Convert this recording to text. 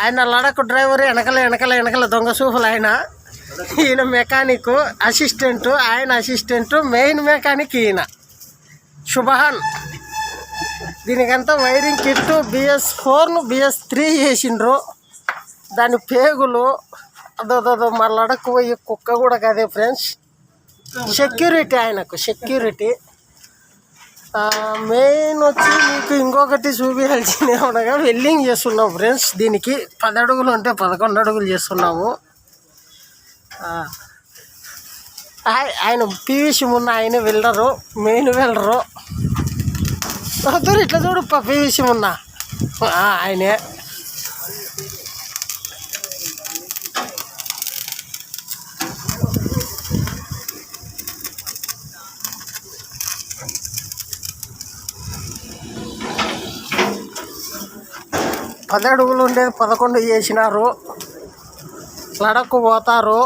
ఆయన లడక్ డ్రైవర్, వెనకల దొంగ సూపులు ఆయన. ఈయన మెకానిక్ అసిస్టెంటు, ఆయన అసిస్టెంటు, మెయిన్ మెకానిక్ ఈయన శుభహాన్. దీనికంతా వైరింగ్ కిట్టు BS4 BS3 చేసిండ్రు. దాని పేగులు అదో మా లడక్ పోయి కుక్క కూడా కదే ఫ్రెండ్స్. సెక్యూరిటీ ఆయనకు, సెక్యూరిటీ. మెయిన్ వచ్చి మీకు ఇంకొకటి చూపించాల్సింది ఏమనగా వెల్డింగ్ చేస్తున్నాం ఫ్రెండ్స్. దీనికి 10 అడుగులు ఉంటే 11 అడుగులు చేస్తున్నాము. ఆయన PVC మున్న ఆయన వెల్డరు, మెయిన్ వెల్డరు. దూరం ఇట్లా చూడు PVC మున్న ఆయనే. పది అడుగులు ఉండేది 11 చేసినారు. లడక్కు పోతారు.